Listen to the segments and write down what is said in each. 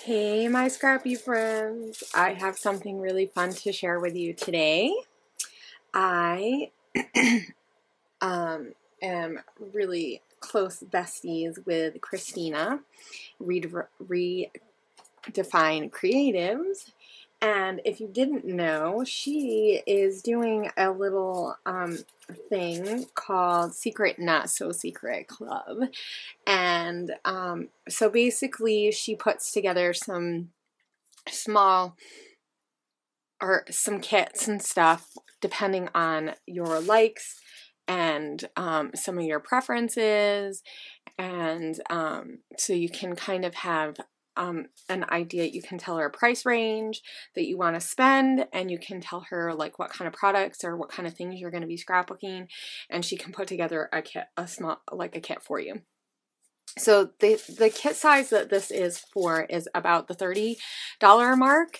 Hey, my scrappy friends. I have something really fun to share with you today. I am really close besties with Christina, Redefine Creatives. And if you didn't know, she is doing a little thing called Secret Not So Secret Club. And so basically she puts together some small or some kits and stuff depending on your likes and some of your preferences, and so you can kind of have an idea. You can tell her a price range that you want to spend, and you can tell her like what kind of products or what kind of things you're going to be scrapbooking, and she can put together a kit, a kit for you. So the kit size that this is for is about the $30 mark.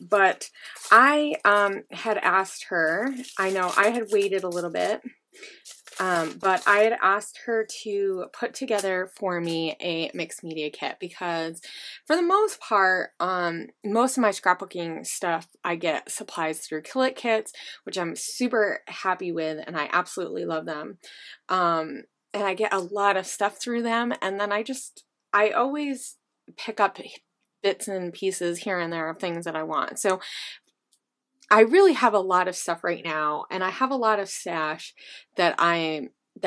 But I had asked her, I know I had waited a little bit, but I had asked her to put together for me a mixed media kit because for the most part, most of my scrapbooking stuff, I get supplies through Kits, which I'm super happy with, and I absolutely love them. And I get a lot of stuff through them, and then I always pick up bits and pieces here and there of things that I want. So I really have a lot of stuff right now, and I have a lot of stash that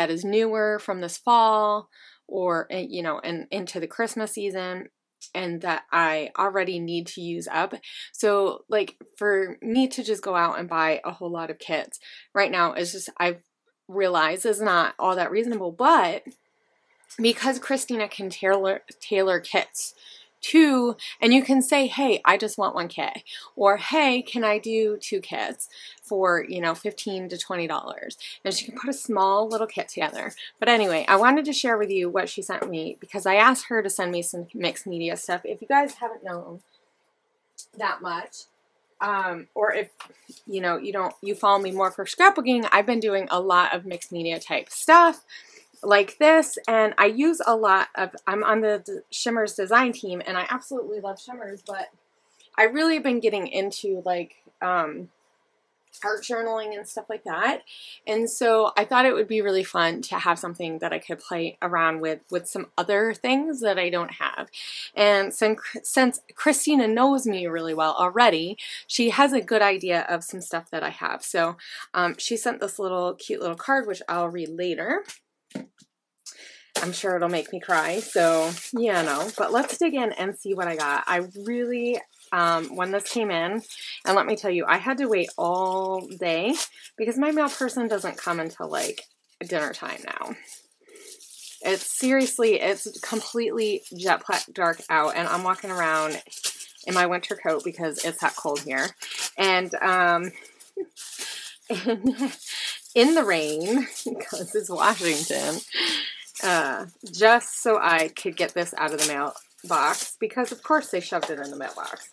is newer from this fall or, you know, and into the Christmas season, and that I already need to use up. So like for me to just go out and buy a whole lot of kits right now is just, I've realized is not all that reasonable. But because Christina can tailor kits too, and you can say, hey, I just want one kit, or hey, can I do 2 kits for, you know, $15 to $20, and she can put a small little kit together. But anyway, I wanted to share with you what she sent me because I asked her to send me some mixed media stuff. If you guys haven't known that much, or if you know you follow me more for scrapbooking, I've been doing a lot of mixed media type stuff like this, and I use a lot of, I'm on the Shimmers design team, and I absolutely love Shimmers, but I really have been getting into like art journaling and stuff like that, and so I thought it would be really fun to have something that I could play around with some other things that I don't have. And since Christina knows me really well already, she has a good idea of some stuff that I have. So she sent this cute little card, which I'll read later. I'm sure it'll make me cry, so yeah, no. But let's dig in and see what I got. I really, when this came in, and let me tell you, I had to wait all day because my mail person doesn't come until like dinner time now. It's completely jet black dark out, and I'm walking around in my winter coat because it's that cold here. And in the rain, because it's Washington, just so I could get this out of the mailbox, because of course they shoved it in the mailbox,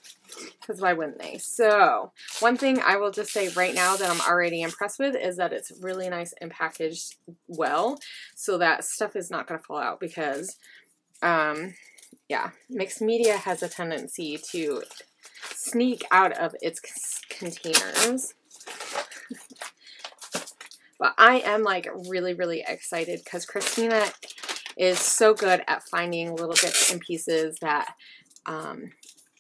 because why wouldn't they? So one thing I will just say right now that I'm already impressed with is that it's really nice and packaged well, so that stuff is not going to fall out, because yeah, mixed media has a tendency to sneak out of its containers. But I am like really, really excited because Christina is so good at finding little bits and pieces that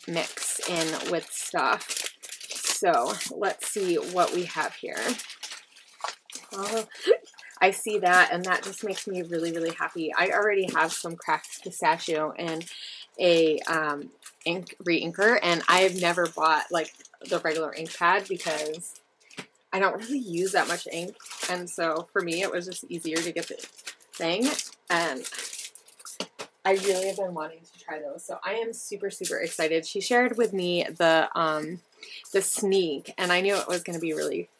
mix in with stuff. So let's see what we have here. Oh, I see that, and that just makes me really, really happy. I already have some cracked pistachio and a ink re-inker, and I have never bought like the regular ink pad because I don't really use that much ink, and so for me it was just easier to get the thing, and I really have been wanting to try those, so I am super, super excited. She shared with me the sneak, and I knew it was going to be really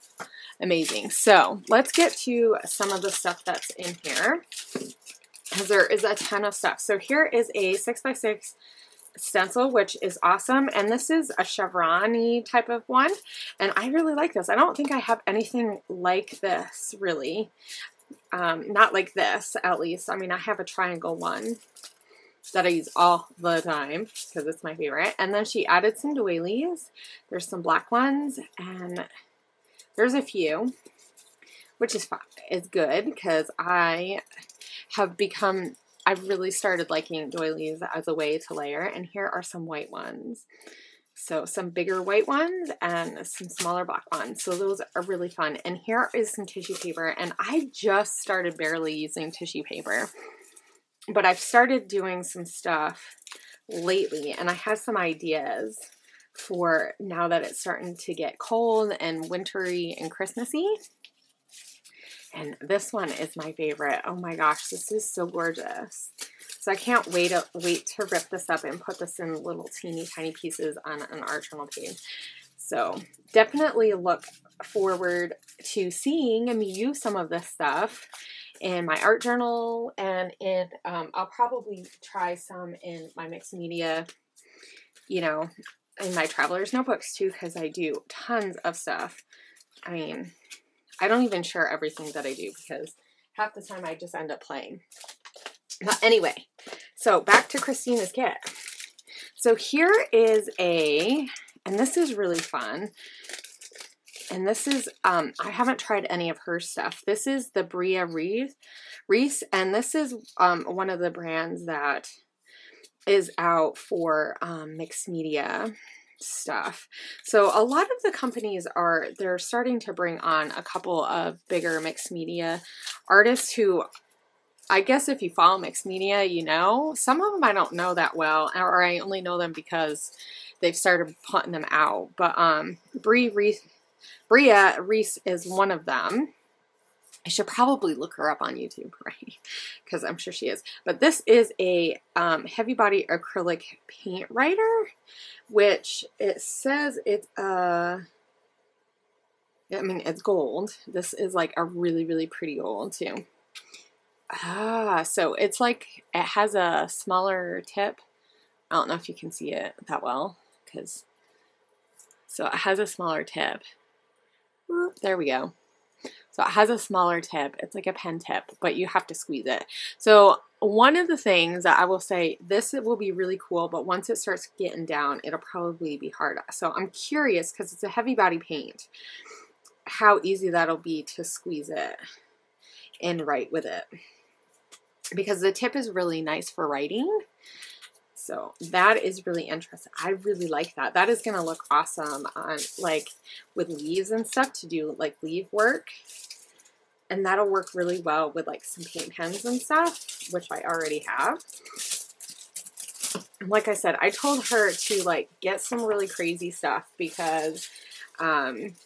amazing. So let's get to some of the stuff that's in here, because there is a ton of stuff. So here is a 6x6 stencil, which is awesome, and this is a chevron-y type of one, and I really like this. I don't think I have anything like this, really. Not like this, at least. I mean, I have a triangle one, that I use all the time because it's my favorite. And then she added some doilies. There's some black ones, and there's a few, which is fine. It's good because I've really started liking doilies as a way to layer. And here are some white ones. So some bigger white ones and some smaller black ones. So those are really fun. And here is some tissue paper. And I just started barely using tissue paper, but I've started doing some stuff lately. And I have some ideas for now that it's starting to get cold and wintry and Christmassy. And this one is my favorite. Oh my gosh, this is so gorgeous. So I can't wait to rip this up and put this in little teeny tiny pieces on an art journal page. So definitely look forward to seeing me use some of this stuff in my art journal, and in I'll probably try some in my mixed media, you know, in my traveler's notebooks too, because I do tons of stuff. I mean, I don't even share everything that I do because half the time I just end up playing. But anyway, so back to Christina's kit. So here is and this is really fun. And this is, I haven't tried any of her stuff. This is the Bria Reese, and this is one of the brands that is out for mixed media stuff. So a lot of the companies they're starting to bring on a couple of bigger mixed media artists who, I guess if you follow mixed media, you know. Some of them I don't know that well, or I only know them because they've started putting them out. But Bria Reese is one of them. I should probably look her up on YouTube, right? Because I'm sure she is. But this is a heavy body acrylic paint writer, which it says it's it's gold. This is like a really, really pretty gold too. So it's like, it has a smaller tip. I don't know if you can see it that well, so it has a smaller tip. There we go. So it has a smaller tip. It's like a pen tip, but you have to squeeze it. So one of the things that I will say, this will be really cool, but once it starts getting down, it'll probably be hard. So I'm curious, because it's a heavy body paint, how easy that'll be to squeeze it and write with it. Because the tip is really nice for writing. So that is really interesting. I really like that. That is going to look awesome on, like, with leaves and stuff, to do like leaf work. And that'll work really well with like some paint pens and stuff, which I already have. Like I said, I told her to like get some really crazy stuff because, and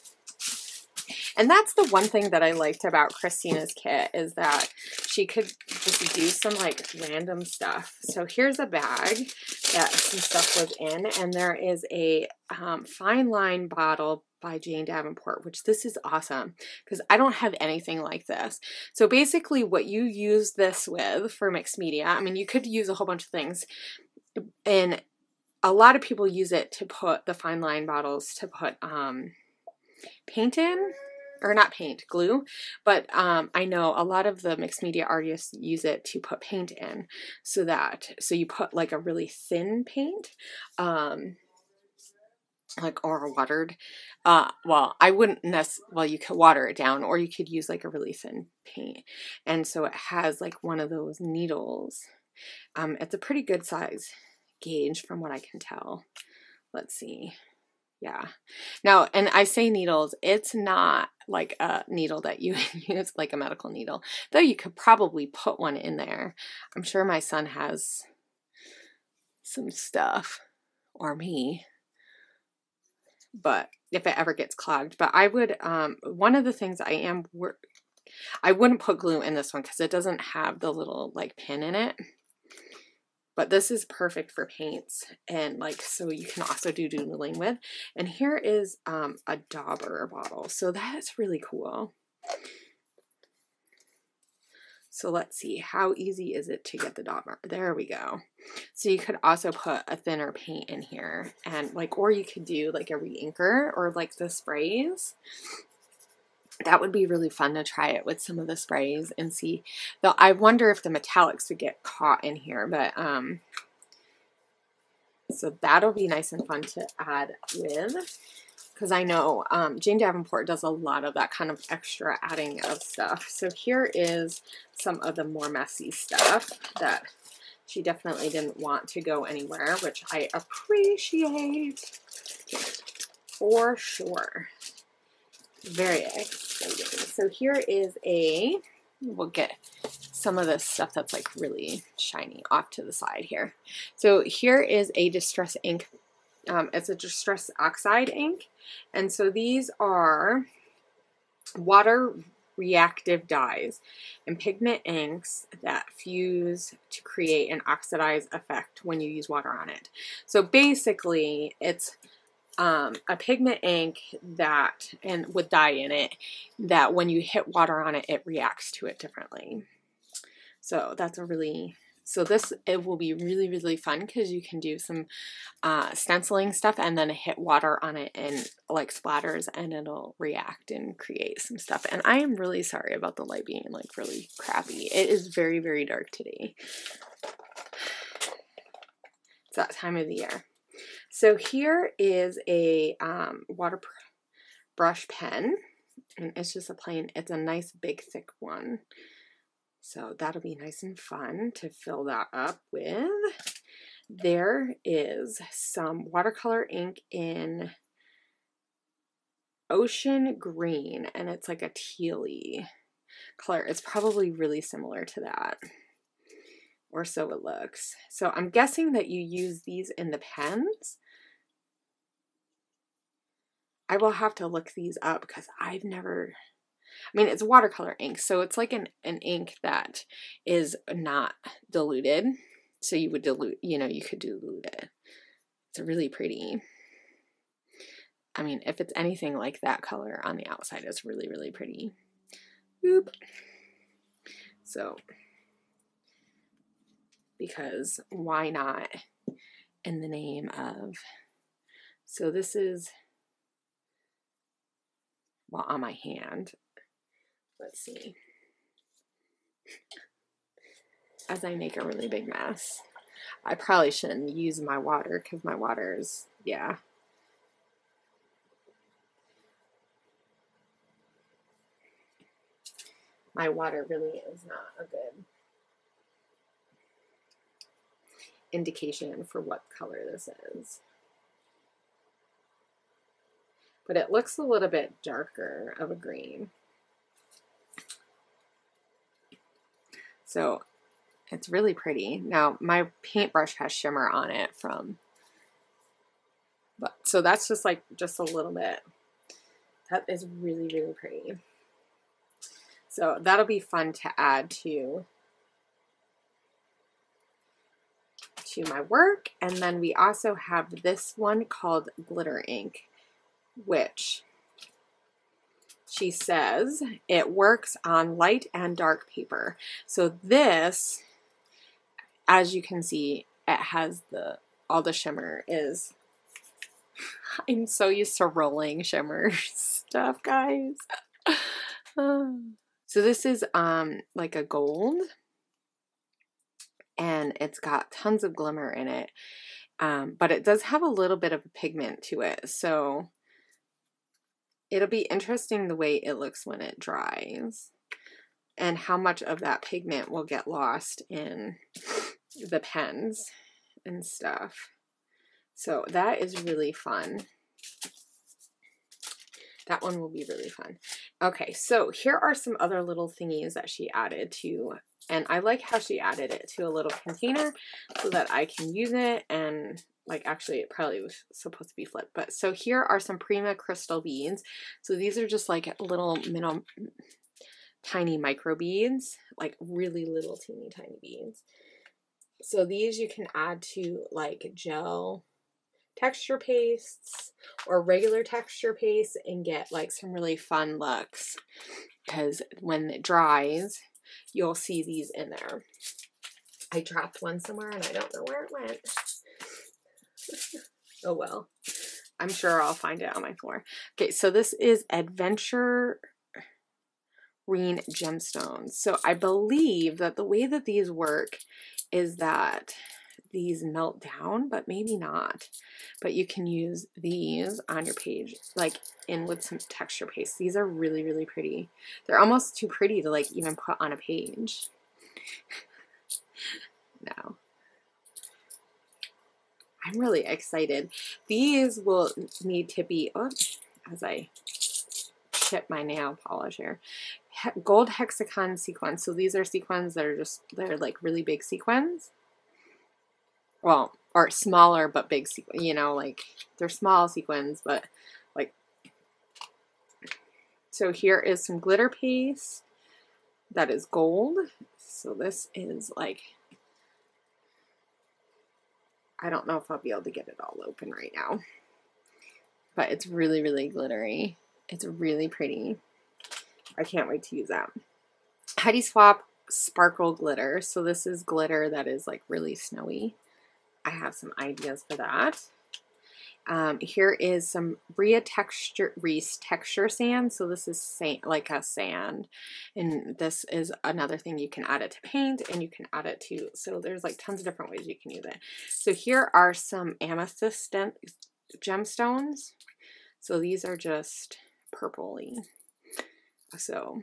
that's the one thing that I liked about Christina's kit, is that she could just do some like random stuff. So here's a bag that some stuff was in, and there is a fine line bottle by Jane Davenport, which this is awesome because I don't have anything like this. So basically what you use this with for mixed media, I mean, you could use a whole bunch of things, and a lot of people use it to put the fine line bottles to put paint in. Or not paint, glue, but I know a lot of the mixed media artists use it to put paint in, so you put like a really thin paint, like, or watered, well, I wouldn't well, you could water it down, or you could use like a really thin paint, and so it has like one of those needles. It's a pretty good size gauge from what I can tell. Let's see. Yeah. Now, and I say needles, it's not like a needle that you use, like a medical needle, though you could probably put one in there. I'm sure my son has some stuff, or me, but if it ever gets clogged. But I would, one of the things I wouldn't put glue in this one because it doesn't have the little like pin in it. But this is perfect for paints, and like, so you can also do doodling with. And here is a dauber bottle. So that's really cool. So let's see, how easy is it to get the dauber? There we go. So you could also put a thinner paint in here, and like, or you could do like a re-inker or like the sprays. that would be really fun to try it with some of the sprays and see. Though I wonder if the metallics would get caught in here, but so that'll be nice and fun to add with, because I know Jane Davenport does a lot of that kind of extra adding of stuff. So here is some of the more messy stuff that she definitely didn't want to go anywhere, which I appreciate for sure. Very exciting. So here is we'll get some of this stuff that's like really shiny off to the side here. So here is a distress ink. It's a distress oxide ink. And so these are water reactive dyes and pigment inks that fuse to create an oxidized effect when you use water on it. So basically it's a pigment ink that, and with dye in it, that when you hit water on it, it reacts to it differently. So that's it will be really, really fun because you can do some stenciling stuff and then hit water on it and like splatters and it'll react and create some stuff. And I am really sorry about the light being like really crappy. It is very, very dark today. It's that time of the year. So here is a water brush pen, and it's just it's a nice big thick one. So that'll be nice and fun to fill that up with. There is some watercolor ink in Ocean Green, and it's like a tealy color. It's probably really similar to that, or so it looks. So I'm guessing that you use these in the pens. I will have to look these up because I've never, I mean, it's watercolor ink, so it's like an ink that is not diluted. So you would dilute, you could dilute it. It's really pretty. I mean, if it's anything like that color on the outside, it's really, really pretty. Boop. So, because why not in the name of, so this is, well, on my hand. Let's see. As I make a really big mess. I probably shouldn't use my water because my water is, yeah. My water really is not a good indication for what color this is. But it looks a little bit darker of a green. So it's really pretty. Now my paintbrush has shimmer on it so that's just a little bit. That is really, really pretty. So that'll be fun to add to my work. And then we also have this one called glitter ink, which she says it works on light and dark paper. So this, as you can see, it has all the shimmer is, I'm so used to rolling shimmer stuff, guys. So this is like a gold, and it's got tons of glimmer in it, but it does have a little bit of a pigment to it. So it'll be interesting the way it looks when it dries and how much of that pigment will get lost in the pens and stuff. So that is really fun. That one will be really fun. Okay, so here are some other little thingies that she added to, and I like how she added it to a little container so that I can use it, and actually it probably was supposed to be flipped, but so here are some Prima crystal beads. So these are just like little tiny micro beads, like really little teeny tiny beads. So these you can add to like gel texture pastes or regular texture paste and get like some really fun looks, because when it dries you'll see these in there. I dropped one somewhere and I don't know where it went. Oh well, I'm sure I'll find it on my floor. Okay, so this is Adventure green gemstones. So I believe that the way that these work is that these melt down, but maybe not. But you can use these on your page, like in with some texture paste. These are really, really pretty. They're almost too pretty to like even put on a page. No. I'm really excited. These will need to be, oh, as I chip my nail polish here, gold hexagon sequins. So these are sequins that are just, they're like really big sequins. Well, or smaller but big sequins, you know, like they're small sequins, but like, so here is some glitter paste that is gold. So this is like, I don't know if I'll be able to get it all open right now, but it's really, really glittery. It's really pretty. I can't wait to use that. Heidi Swap Sparkle Glitter. So this is glitter that is like really snowy. I have some ideas for that. Here is some Reese texture sand. So this is sand, like a sand. And this is another thing you can add it to paint, and you can add it to, so there's like tons of different ways you can use it. So here are some amethyst gemstones. So these are just purpley. So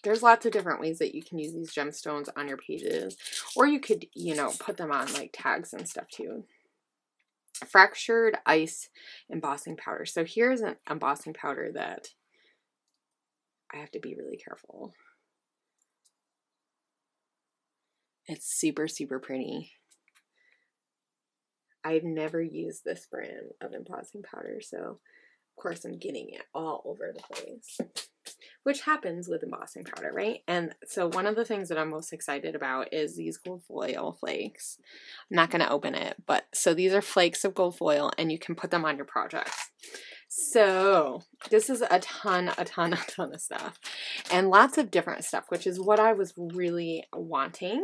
there's lots of different ways that you can use these gemstones on your pages, or you could, you know, put them on like tags and stuff too. Fractured ice embossing powder. So here's an embossing powder that I have to be really careful. It's super, super pretty. I've never used this brand of embossing powder, so of course I'm getting it all over the place, which happens with embossing powder, right? And so one of the things that I'm most excited about is these gold foil flakes. I'm not going to open it, but so these are flakes of gold foil, and you can put them on your projects. So this is a ton of stuff, and lots of different stuff, which is what I was really wanting.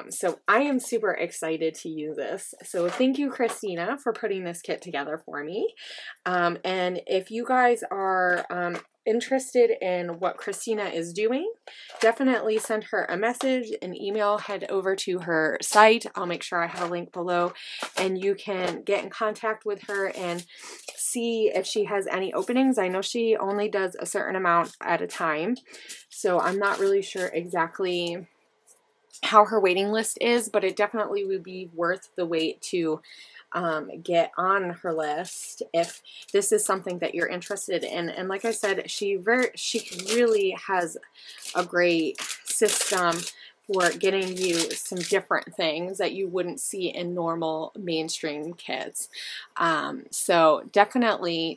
So I am super excited to use this. So thank you, Christina, for putting this kit together for me. And if you guys are interested in what Christina is doing, definitely send her a message, an email, head over to her site. I'll make sure I have a link below, and you can get in contact with her and see if she has any openings. I know she only does a certain amount at a time, so I'm not really sure exactly how her waiting list is, but it definitely would be worth the wait to get on her list if this is something that you're interested in. And like I said, she really has a great system for getting you some different things that you wouldn't see in normal mainstream kits. So definitely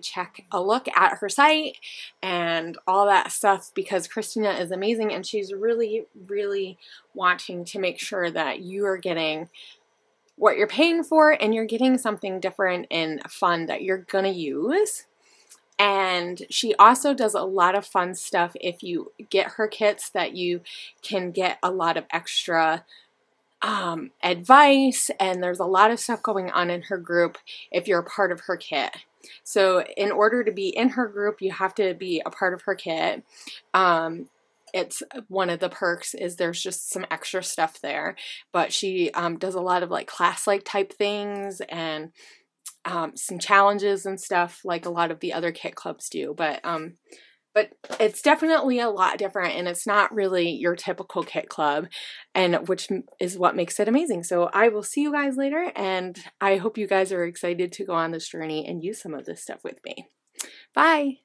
check a look at her site and all that stuff, because Christina is amazing, and she's really wanting to make sure that you are getting what you're paying for, and you're getting something different and fun that you're gonna use. And she also does a lot of fun stuff if you get her kits, that you can get a lot of extra advice, and there's a lot of stuff going on in her group if you're a part of her kit. So in order to be in her group, you have to be a part of her kit. It's one of the perks is there's just some extra stuff there, but she does a lot of like class-like type things, and some challenges and stuff like a lot of the other kit clubs do, but it's definitely a lot different, and it's not really your typical kit club, and which is what makes it amazing. So I will see you guys later, and I hope you guys are excited to go on this journey and use some of this stuff with me. Bye!